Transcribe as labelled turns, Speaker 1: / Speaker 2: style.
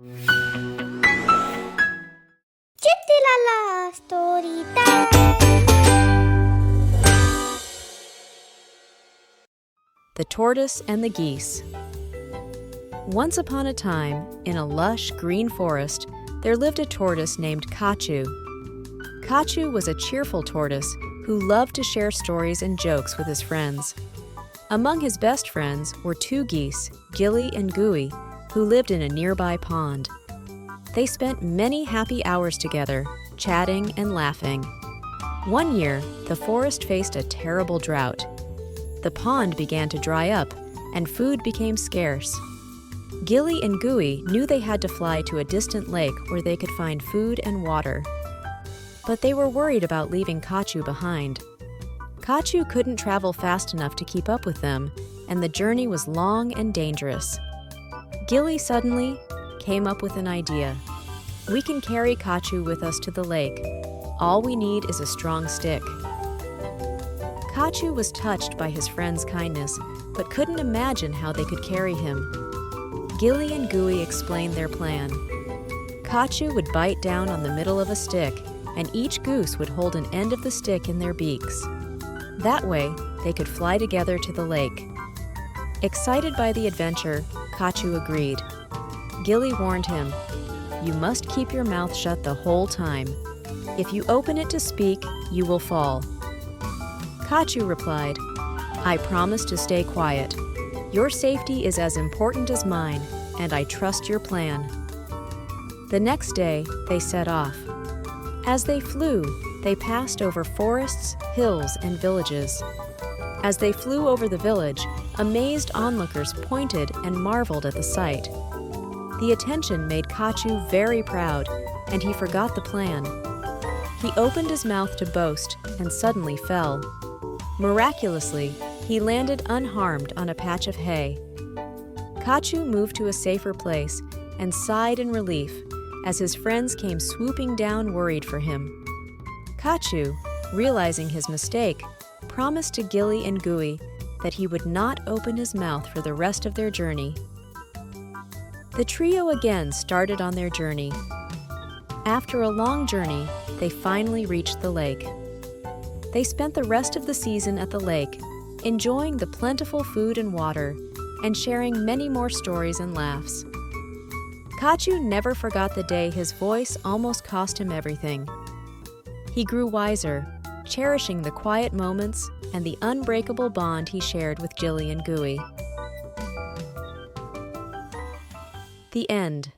Speaker 1: Chitti-la-la, story time.
Speaker 2: The Tortoise and the Geese. Once upon a time, in a lush, green forest, there lived a tortoise named Kachu. Kachu was a cheerful tortoise who loved to share stories and jokes with his friends. Among his best friends were two geese, Gilly and Gooey, who lived in a nearby pond. They spent many happy hours together, chatting and laughing. One year, the forest faced a terrible drought. The pond began to dry up, and food became scarce. Gilly and Gooey knew they had to fly to a distant lake where they could find food and water. But they were worried about leaving Kachu behind. Kachu couldn't travel fast enough to keep up with them, and the journey was long and dangerous. Gilly suddenly came up with an idea. We can carry Kachu with us to the lake. All we need is a strong stick. Kachu was touched by his friend's kindness, but couldn't imagine how they could carry him. Gilly and Gooey explained their plan. Kachu would bite down on the middle of a stick, and each goose would hold an end of the stick in their beaks. That way, they could fly together to the lake. Excited by the adventure, Kachu agreed. Gilly warned him, "You must keep your mouth shut the whole time. If you open it to speak, you will fall." Kachu replied, "I promise to stay quiet. Your safety is as important as mine, and I trust your plan." The next day, they set off. As they flew, they passed over forests, hills, and villages. As they flew over the village, amazed onlookers pointed and marveled at the sight. The attention made Kachu very proud, and he forgot the plan. He opened his mouth to boast and suddenly fell. Miraculously, he landed unharmed on a patch of hay. Kachu moved to a safer place and sighed in relief as his friends came swooping down worried for him. Kachu, realizing his mistake, promised to Gilly and Gooey that he would not open his mouth for the rest of their journey. The trio again started on their journey. After a long journey, they finally reached the lake. They spent the rest of the season at the lake, enjoying the plentiful food and water, and sharing many more stories and laughs. Kachu never forgot the day his voice almost cost him everything. He grew wiser, cherishing the quiet moments and the unbreakable bond he shared with Gilly and Gooey. The end.